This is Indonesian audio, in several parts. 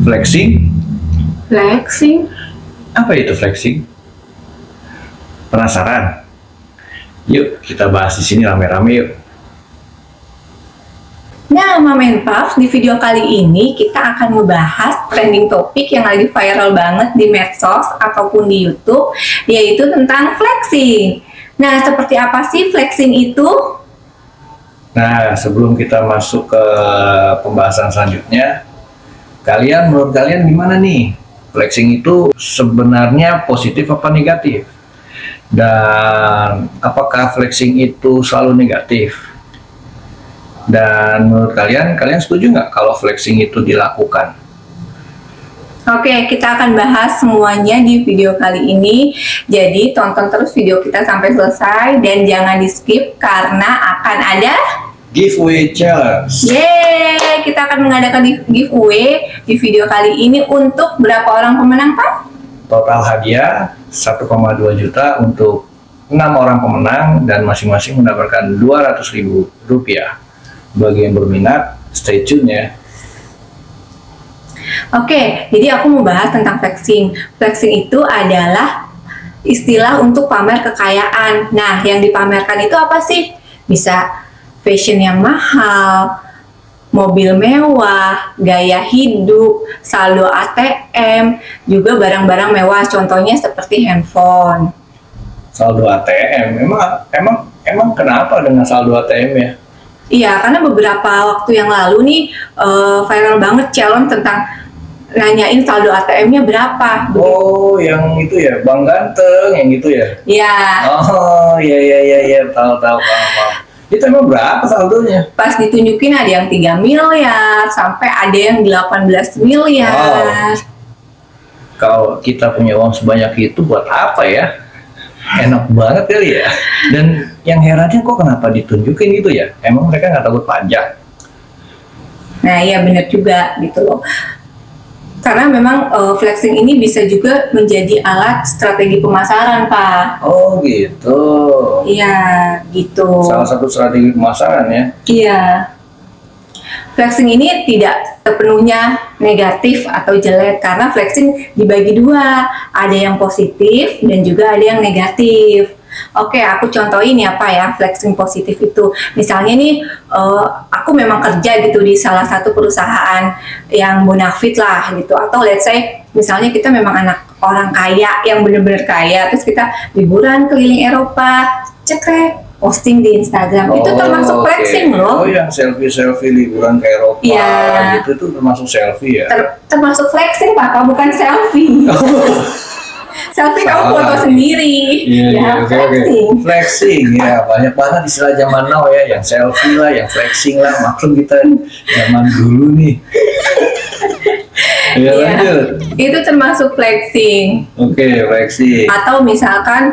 Flexing? Flexing? Apa itu flexing? Penasaran? Yuk kita bahas di sini rame-rame yuk. Nah, Mama and Puff, di video kali ini kita akan membahas trending topik yang lagi viral banget di medsos ataupun di YouTube, yaitu tentang flexing. Nah, seperti apa sih flexing itu? Nah, sebelum kita masuk ke pembahasan selanjutnya, menurut kalian gimana nih? Flexing itu sebenarnya positif apa negatif? Dan apakah flexing itu selalu negatif? Dan menurut kalian setuju nggak kalau flexing itu dilakukan? Oke, kita akan bahas semuanya di video kali ini. Jadi tonton terus video kita sampai selesai dan jangan di skip karena akan ada Giveaway challenge. Yeay, kita akan mengadakan giveaway di video kali ini untuk berapa orang pemenang, Pak? Total hadiah 1,2 juta untuk 6 orang pemenang dan masing-masing mendapatkan Rp200.000. Bagi yang berminat, stay tune ya. Oke, jadi aku mau bahas tentang flexing. Flexing itu adalah istilah untuk pamer kekayaan. Nah, yang dipamerkan itu apa sih? Bisa fashion yang mahal, mobil mewah, gaya hidup, saldo ATM, juga barang-barang mewah. Contohnya seperti handphone. Saldo ATM, emang kenapa dengan saldo ATM ya? Iya, karena beberapa waktu yang lalu nih viral banget challenge tentang nanyain saldo ATM-nya berapa. Oh, yang itu ya, Bang Ganteng, yang gitu ya? Iya. Oh, iya, tahu, paham. Itu emang berapa saldonya? Pas ditunjukin ada yang 3 miliar, sampai ada yang 18 miliar. Wow. Kalau kita punya uang sebanyak itu buat apa ya? Enak banget kali ya. Dan yang herannya kok kenapa ditunjukin gitu ya? Emang mereka nggak takut pajak? Nah iya bener juga gitu loh. Karena memang flexing ini bisa juga menjadi alat strategi pemasaran, Pak. Oh gitu. Iya, gitu. Salah satu strategi pemasaran ya? Iya. Flexing ini tidak sepenuhnya negatif atau jelek karena flexing dibagi dua. Ada yang positif dan juga ada yang negatif. Oke, aku contohin ya Pak ya, flexing positif itu. Misalnya nih, aku memang kerja gitu di salah satu perusahaan yang bonafit lah gitu. Atau let's say, misalnya kita memang anak orang kaya, yang bener-bener kaya. Terus kita liburan keliling Eropa, cekrek, posting di Instagram. Itu termasuk flexing loh. Oh yang selfie liburan ke Eropa, ya. Gitu itu termasuk selfie ya? Termasuk flexing Pak, bukan selfie. Selfie kamu foto sendiri. Iya, flexing. Flexing ya, banyak banget istilah zaman now ya, yang selfie lah, yang flexing lah, maklum kita zaman dulu nih. Ya, lanjut. Itu termasuk flexing. Oke, flexing. Atau misalkan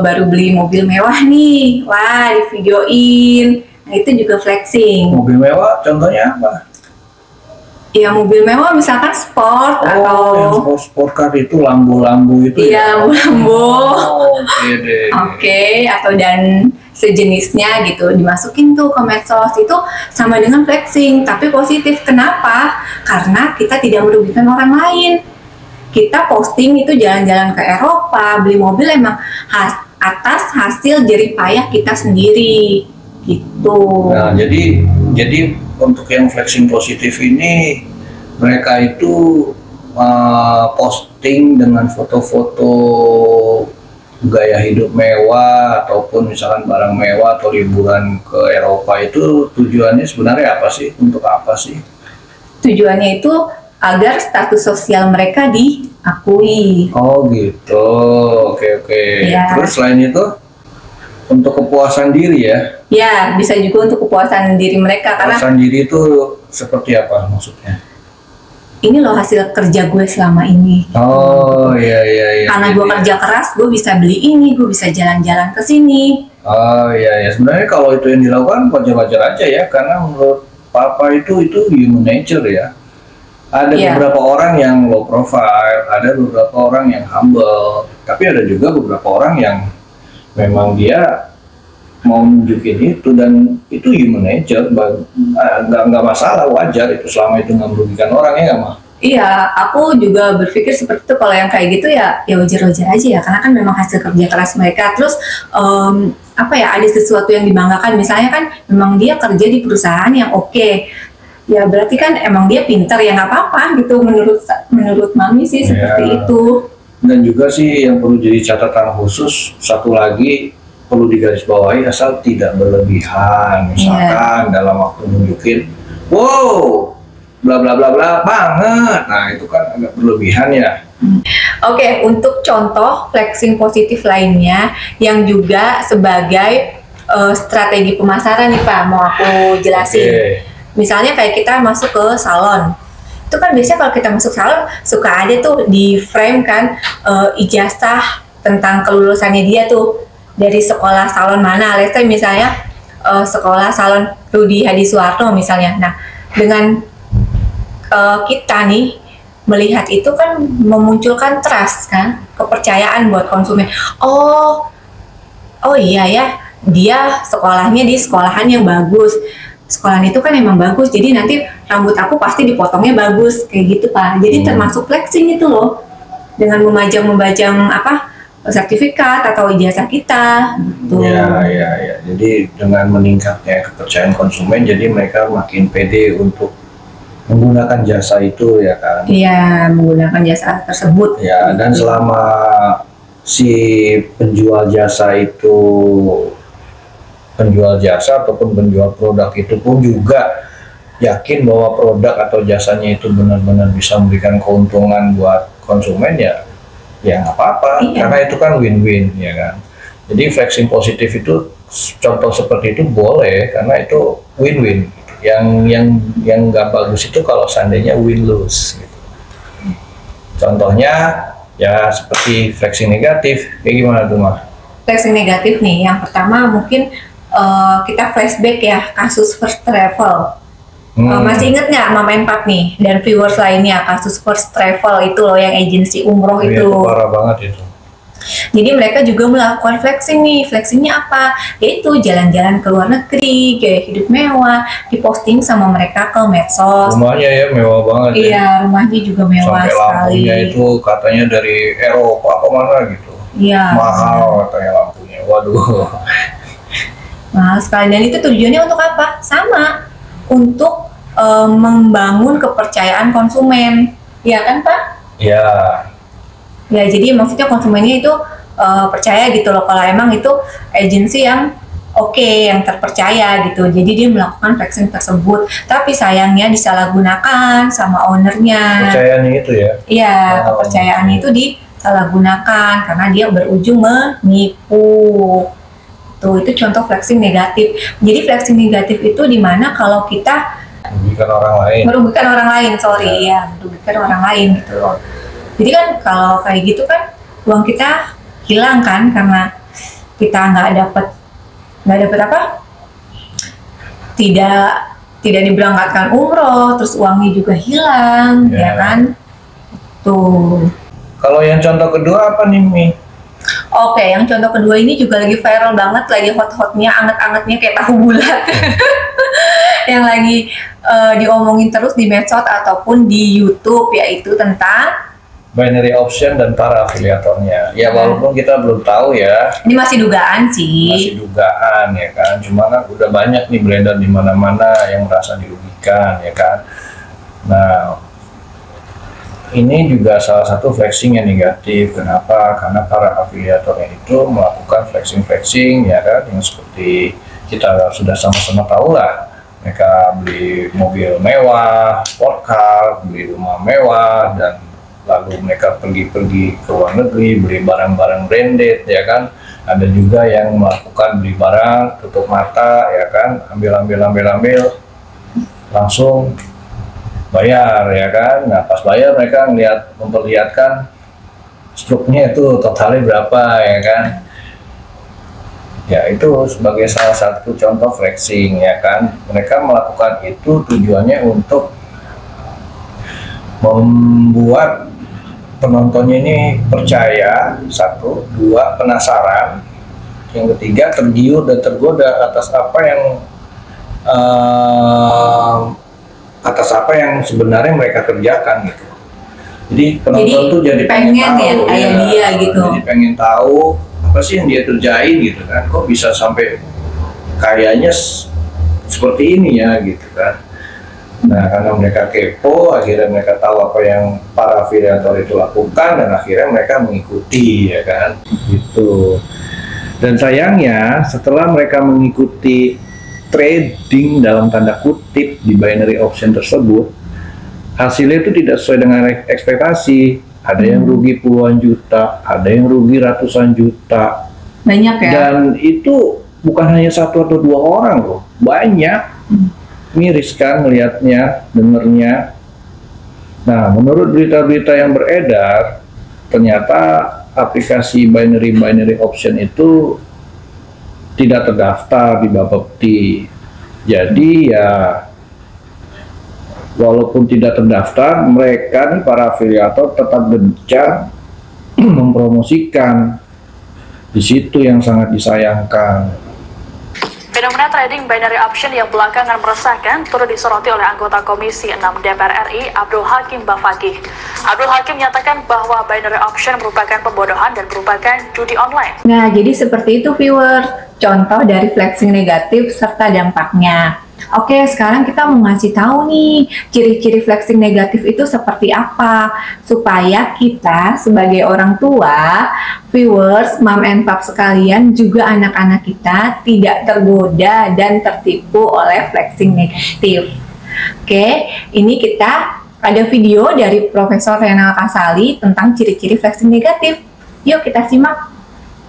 baru beli mobil mewah nih, wah di videoin. Nah itu juga flexing. Mobil mewah contohnya apa? Ya mobil mewah misalkan sport atau yang sport car itu lambu-lambu itu. Iya, lambu. Oke deh. Oke, atau dan sejenisnya gitu dimasukin tuh ke medsos, itu sama dengan flexing tapi positif. Kenapa? Karena kita tidak merugikan orang lain. Kita posting itu jalan-jalan ke Eropa, beli mobil emang atas hasil jerih payah kita sendiri gitu. Nah, jadi untuk yang flexing positif ini mereka itu posting dengan foto-foto gaya hidup mewah ataupun misalkan barang mewah atau liburan ke Eropa. Itu tujuannya sebenarnya apa sih? Untuk apa sih? Tujuannya itu agar status sosial mereka diakui. Oh gitu, oke. Ya. Terus selain itu untuk kepuasan diri ya? Ya, bisa juga untuk kepuasan diri mereka. Kepuasan diri itu seperti apa maksudnya? Ini loh hasil kerja gue selama ini. Oh iya. Karena gue kerja keras, gue bisa beli ini, gue bisa jalan-jalan ke sini. Oh iya. Sebenarnya kalau itu yang dilakukan wajar-wajar aja ya, karena menurut Papa itu human nature ya. Ada beberapa orang yang low profile, ada beberapa orang yang humble, tapi ada juga beberapa orang yang memang dia mau nunjukin itu, dan itu human nature, nggak masalah, wajar itu selama itu nggak merugikan orang, ya nggak mah? Iya, aku juga berpikir seperti itu. Kalau yang kayak gitu ya, ya wajar-wajar aja ya, karena kan memang hasil kerja keras mereka. Terus apa ya, ada sesuatu yang dibanggakan. Misalnya kan memang dia kerja di perusahaan yang oke, ya berarti kan emang dia pintar ya nggak apa-apa gitu. Menurut menurut mami sih seperti itu. Dan juga sih yang perlu jadi catatan khusus satu lagi perlu digarisbawahi asal tidak berlebihan. Misalkan dalam waktu nunjukin, wow, bla bla bla bla banget. Nah itu kan agak berlebihan ya. Oke, untuk contoh flexing positif lainnya yang juga sebagai strategi pemasaran nih Pak, mau aku jelasin. Misalnya kayak kita masuk ke salon, itu kan biasanya kalau kita masuk salon suka ada tuh di frame kan ijazah tentang kelulusannya dia tuh dari sekolah salon mana. Let's say misalnya sekolah salon Rudi Hadisuwarno misalnya. Nah dengan kita nih melihat itu kan memunculkan trust kan, kepercayaan buat konsumen. Oh iya ya, dia sekolahnya di sekolahan yang bagus. Sekolahan itu kan emang bagus, jadi nanti rambut aku pasti dipotongnya bagus, kayak gitu Pak. Jadi termasuk flexing itu loh, dengan memajang apa sertifikat atau ijazah kita. Gitu. Ya. Jadi dengan meningkatnya kepercayaan konsumen, jadi mereka makin pede untuk menggunakan jasa itu ya kan. Iya, menggunakan jasa tersebut. Ya, dan selama si penjual jasa ataupun penjual produk itu pun juga yakin bahwa produk atau jasanya itu benar-benar bisa memberikan keuntungan buat konsumen, ya nggak apa-apa, karena itu kan win-win ya kan. Jadi flexing positif itu contoh seperti itu boleh karena itu win-win. Yang nggak bagus itu kalau seandainya win-lose gitu. Contohnya ya seperti flexing negatif, kayak gimana tuh Mah? Flexing negatif nih, yang pertama mungkin kita flashback ya, kasus First Travel. Masih inget nggak Mama and Pap nih dan viewers lainnya, kasus First Travel itu loh yang agensi umroh itu. Itu parah banget itu. Jadi mereka juga melakukan flexing nih. Flexingnya apa? Yaitu jalan-jalan ke luar negeri, gaya hidup mewah, diposting sama mereka ke medsos. Rumahnya ya mewah banget. Iya, rumahnya juga mewah sampai sekali. Lampunya itu katanya dari Eropa apa mana gitu. Iya. Mahal katanya lampunya. Waduh. Mahal sekali. Dan itu tujuannya untuk apa? Sama, untuk membangun kepercayaan konsumen. Iya kan Pak? Iya. Ya, jadi maksudnya konsumennya itu percaya gitu loh kalau emang itu agensi yang oke, yang terpercaya gitu. Jadi dia melakukan flexing tersebut. Tapi sayangnya disalahgunakan sama ownernya. Kepercayaannya itu ya? Iya, kepercayaannya itu disalahgunakan karena dia berujung menipu. Tuh, itu contoh flexing negatif. Jadi flexing negatif itu dimana kalau kita merugikan orang lain. Merugikan orang lain, merugikan orang lain gitu loh. Jadi kan kalau kayak gitu kan uang kita hilang kan karena kita nggak dapat apa? Tidak diberangkatkan umroh, terus uangnya juga hilang, ya kan? Tuh. Kalau yang contoh kedua apa nih Mi? Oke, yang contoh kedua ini juga lagi viral banget, lagi hot-hotnya, anget-angetnya kayak tahu bulat. Yang lagi diomongin terus di medsos ataupun di YouTube, yaitu tentang binary option dan para afiliatornya. Ya walaupun kita belum tahu ya. Ini masih dugaan sih. Masih dugaan ya kan. Cuma kan udah banyak nih beredar di mana-mana yang merasa dirugikan ya kan. Nah, ini juga salah satu flexing yang negatif. Kenapa? Karena para afiliatornya itu melakukan flexing ya kan, yang seperti kita sudah sama-sama tahu lah. Mereka beli mobil mewah, sport car, beli rumah mewah, dan lalu mereka pergi-pergi ke luar negeri, beli barang-barang branded, ya kan. Ada juga yang melakukan beli barang, tutup mata, ya kan, ambil, langsung bayar, ya kan. Nah, pas bayar mereka memperlihatkan struknya itu totalnya berapa, ya kan. Ya, itu sebagai salah satu contoh flexing, ya kan. Mereka melakukan itu tujuannya untuk membuat penontonnya ini percaya, satu, dua, penasaran, yang ketiga tergiur dan tergoda atas apa yang sebenarnya mereka kerjakan gitu. Jadi penonton tuh jadi pengen tahu, ya kayak dia gitu. Jadi pengen tahu apa sih yang dia kerjain gitu kan, kok bisa sampai kayaknya seperti ini ya gitu kan. Nah, karena mereka kepo, akhirnya mereka tahu apa yang para afiliator itu lakukan dan akhirnya mereka mengikuti ya kan gitu. Dan sayangnya setelah mereka mengikuti trading dalam tanda kutip di binary option tersebut, hasilnya itu tidak sesuai dengan ekspektasi. Ada yang rugi puluhan juta, ada yang rugi ratusan juta. Banyak ya? Dan itu bukan hanya satu atau dua orang loh, banyak. Miris kan melihatnya, dengernya. Nah, menurut berita-berita yang beredar, ternyata aplikasi binary option itu tidak terdaftar di Bapepti. Jadi ya, walaupun tidak terdaftar, mereka nih para afiliator tetap gencar mempromosikan. Di situ yang sangat disayangkan. Fenomena trading binary option yang belakangan meresahkan turut disoroti oleh anggota Komisi 6 DPR RI Abdul Hakim Bafaqih. Abdul Hakim menyatakan bahwa binary option merupakan pembodohan dan merupakan judi online. Nah, jadi seperti itu viewer, contoh dari flexing negatif serta dampaknya. Oke, sekarang kita mau ngasih tahu nih ciri-ciri flexing negatif itu seperti apa supaya kita sebagai orang tua, viewers, mom and pop sekalian, juga anak-anak kita tidak tergoda dan tertipu oleh flexing negatif. Oke, ini kita ada video dari Profesor Renal Kasali tentang ciri-ciri flexing negatif. Yuk kita simak.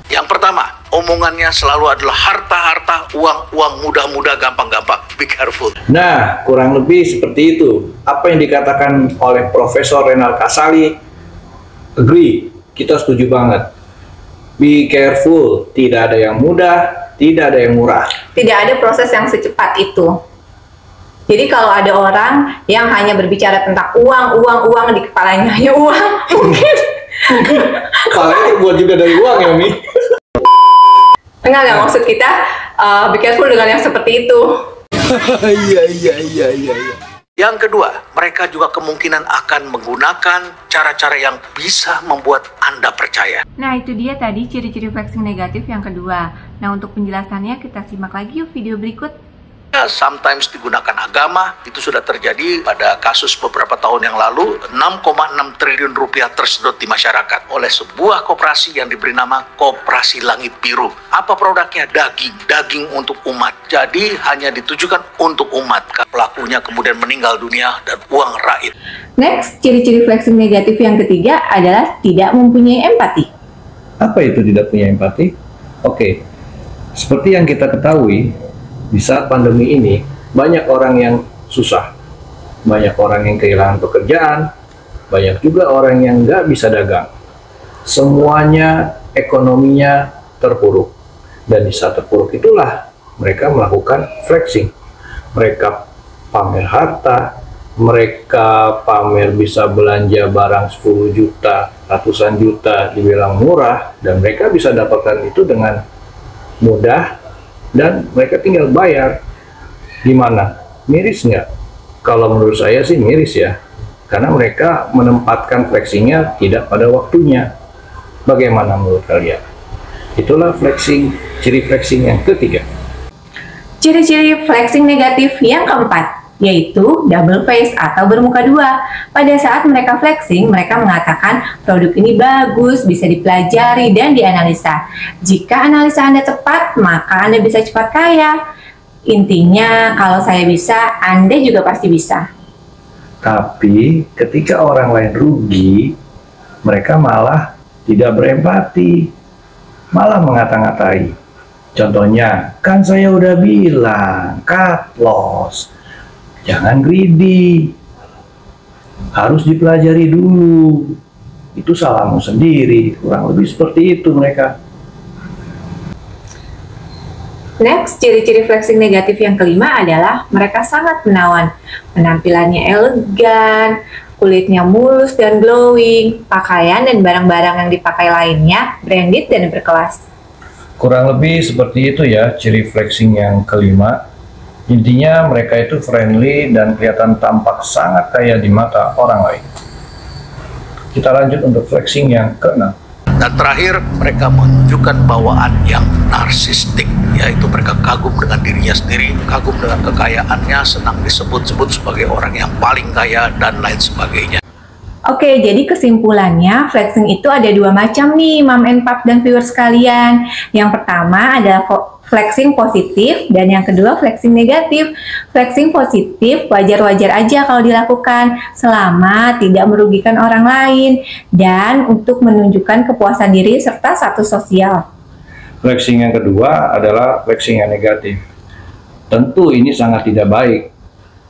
Yang pertama, omongannya selalu adalah harta-harta, uang-uang mudah-mudah, gampang-gampang. Be careful. Nah, kurang lebih seperti itu. Apa yang dikatakan oleh Profesor Renal Kasali, agree, kita setuju banget. Be careful, tidak ada yang mudah, tidak ada yang murah. Tidak ada proses yang secepat itu. Jadi kalau ada orang yang hanya berbicara tentang uang di kepalanya hanya uang, mungkin kepalanya terbuat juga dari uang ya, Mi? Enggak, maksud kita be careful dengan yang seperti itu. Iya. Yang kedua, mereka juga kemungkinan akan menggunakan cara-cara yang bisa membuat Anda percaya. Nah, itu dia tadi ciri-ciri flexing negatif yang kedua. Nah, untuk penjelasannya kita simak lagi yuk video berikut. Sometimes digunakan agama, itu sudah terjadi pada kasus beberapa tahun yang lalu. 6,6 triliun rupiah tersedot di masyarakat oleh sebuah koperasi yang diberi nama Koperasi Langit Biru. Apa produknya? Daging untuk umat. Jadi hanya ditujukan untuk umat. Pelakunya kemudian meninggal dunia dan uang raib. Next, ciri-ciri flexing negatif yang ketiga adalah tidak mempunyai empati. Apa itu tidak punya empati? Oke, seperti yang kita ketahui, di saat pandemi ini, banyak orang yang susah, banyak orang yang kehilangan pekerjaan, banyak juga orang yang nggak bisa dagang. Semuanya ekonominya terpuruk. Dan di saat terpuruk itulah mereka melakukan flexing. Mereka pamer harta, mereka pamer bisa belanja barang 10 juta, ratusan juta, dibilang murah, dan mereka bisa dapatkan itu dengan mudah, dan mereka tinggal bayar. Gimana? Miris nggak? Kalau menurut saya sih miris ya, karena mereka menempatkan flexingnya tidak pada waktunya. Bagaimana menurut kalian? Itulah flexing, ciri flexing yang ketiga. Ciri-ciri flexing negatif yang keempat yaitu double face atau bermuka dua. Pada saat mereka flexing, mereka mengatakan produk ini bagus, bisa dipelajari dan dianalisa. Jika analisa Anda tepat, maka Anda bisa cepat kaya. Intinya, kalau saya bisa, Anda juga pasti bisa. Tapi ketika orang lain rugi, mereka malah tidak berempati, malah mengata-ngatai. Contohnya, kan saya udah bilang, cut loss. Jangan greedy, harus dipelajari dulu. Itu salahmu sendiri, kurang lebih seperti itu mereka. Next, ciri-ciri flexing negatif yang kelima adalah mereka sangat menawan. Penampilannya elegan, kulitnya mulus dan glowing, pakaian dan barang-barang yang dipakai lainnya branded dan berkelas. Kurang lebih seperti itu ya ciri flexing yang kelima. Intinya mereka itu friendly dan kelihatan tampak sangat kaya di mata orang lain. Kita lanjut untuk flexing yang ke-6. Dan terakhir, mereka menunjukkan bawaan yang narsistik, yaitu mereka kagum dengan dirinya sendiri, kagum dengan kekayaannya, senang disebut-sebut sebagai orang yang paling kaya, dan lain sebagainya. Oke, jadi kesimpulannya flexing itu ada dua macam nih, Mom and Pop dan viewers sekalian. Yang pertama adalah flexing positif dan yang kedua flexing negatif. Flexing positif wajar-wajar aja kalau dilakukan selama tidak merugikan orang lain dan untuk menunjukkan kepuasan diri serta status sosial. Flexing yang kedua adalah flexing yang negatif. Tentu ini sangat tidak baik.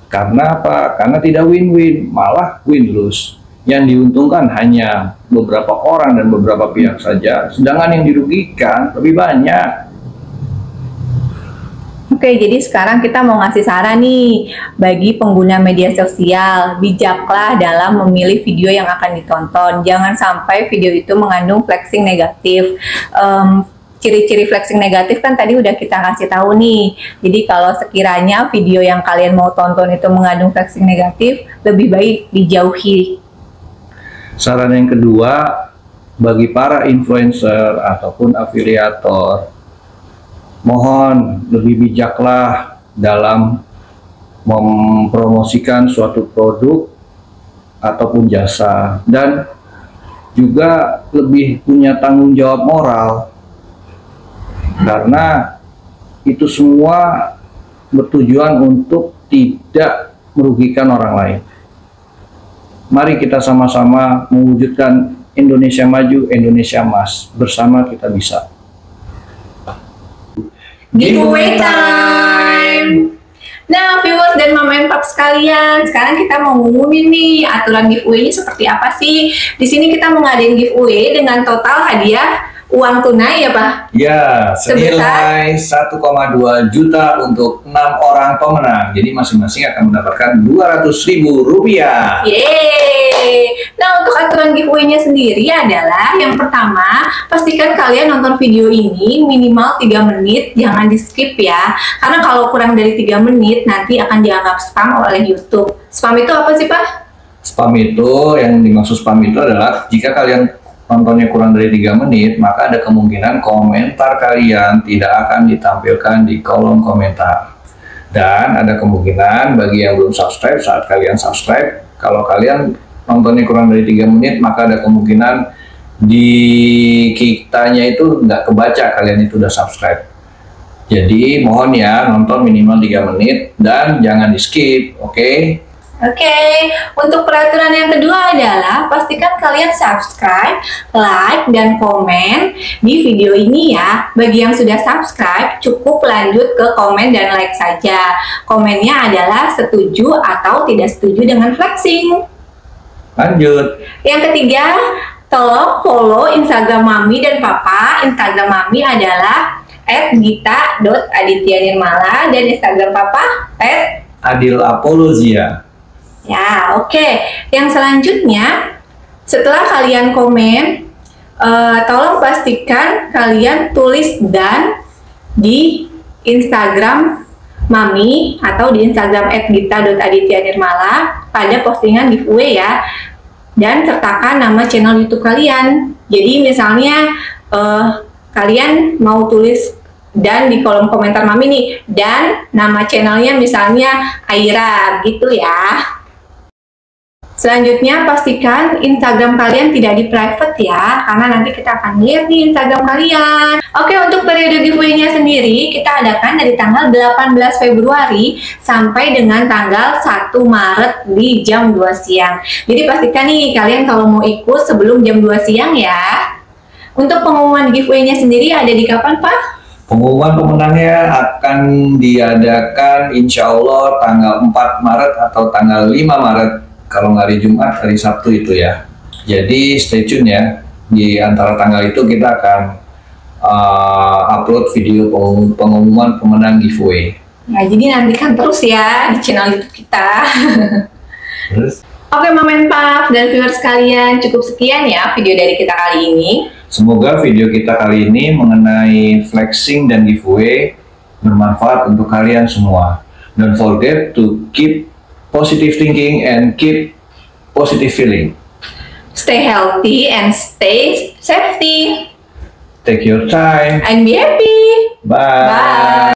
Karena apa? Karena tidak win-win, malah win-lose. Yang diuntungkan hanya beberapa orang dan beberapa pihak saja, sedangkan yang dirugikan lebih banyak. Oke, jadi sekarang kita mau ngasih saran nih bagi pengguna media sosial. Bijaklah dalam memilih video yang akan ditonton. Jangan sampai video itu mengandung flexing negatif. Ciri-ciri flexing negatif kan tadi udah kita kasih tahu nih. Jadi kalau sekiranya video yang kalian mau tonton itu mengandung flexing negatif, lebih baik dijauhi. Saran yang kedua, bagi para influencer ataupun afiliator, mohon lebih bijaklah dalam mempromosikan suatu produk ataupun jasa, dan juga lebih punya tanggung jawab moral, karena itu semua bertujuan untuk tidak merugikan orang lain. Mari kita sama-sama mewujudkan Indonesia maju, Indonesia emas. Bersama kita bisa. Giveaway time! Nah, viewers dan Mom and Pop sekalian, sekarang kita mau ngumumin nih aturan giveaway-nya seperti apa sih. Di sini kita mau ngadain giveaway dengan total hadiah uang tunai ya Pak? Ya, senilai 1,2 juta untuk 6 orang pemenang. Jadi masing-masing akan mendapatkan Rp200.000. Yeay! Nah, untuk aturan giveaway-nya sendiri adalah yang pertama, pastikan kalian nonton video ini minimal 3 menit, jangan di skip ya. Karena kalau kurang dari 3 menit nanti akan dianggap spam oleh YouTube. Spam itu apa sih Pak? Spam itu, yang dimaksud spam itu adalah jika kalian nontonnya kurang dari 3 menit, maka ada kemungkinan komentar kalian tidak akan ditampilkan di kolom komentar. Dan ada kemungkinan bagi yang belum subscribe, saat kalian subscribe, kalau kalian nontonnya kurang dari 3 menit, maka ada kemungkinan di kitanya itu nggak kebaca kalian itu udah subscribe. Jadi mohon ya, nonton minimal 3 menit dan jangan di skip, oke? Oke, untuk peraturan yang kedua adalah pastikan kalian subscribe, like, dan komen di video ini ya. Bagi yang sudah subscribe, cukup lanjut ke komen dan like saja. Komennya adalah setuju atau tidak setuju dengan flexing. Lanjut. Yang ketiga, tolong follow Instagram Mami dan Papa. Instagram Mami adalah @gita.adityanirmala dan Instagram Papa @adilapolozia. Ya, oke. Yang selanjutnya, setelah kalian komen, tolong pastikan kalian tulis dan di Instagram Mami atau di Instagram @gita.adityanirmala pada postingan giveaway ya. Dan sertakan nama channel YouTube kalian. Jadi misalnya kalian mau tulis dan di kolom komentar Mami nih, dan nama channelnya misalnya Aira gitu ya. Selanjutnya pastikan Instagram kalian tidak di private ya, karena nanti kita akan lihat di Instagram kalian. Oke, untuk periode giveaway-nya sendiri kita adakan dari tanggal 18 Februari sampai dengan tanggal 1 Maret di jam 2 siang. Jadi pastikan nih kalian kalau mau ikut sebelum jam 2 siang ya. Untuk pengumuman giveaway-nya sendiri ada di kapan Pak? Pengumuman pemenangnya akan diadakan insya Allah tanggal 4 Maret atau tanggal 5 Maret. Kalau nggak hari Jumat, hari Sabtu itu ya. Jadi stay tune ya. Di antara tanggal itu kita akan upload video pengumuman pemenang giveaway. Nah, jadi nantikan terus ya di channel YouTube kita. Terus? Oke, Mom and Pop dan viewers sekalian, cukup sekian ya video dari kita kali ini. Semoga video kita kali ini mengenai flexing dan giveaway bermanfaat untuk kalian semua. Don't forget to keep positive thinking and keep positive feeling. Stay healthy and stay safety. Take your time And be happy. Bye. Bye.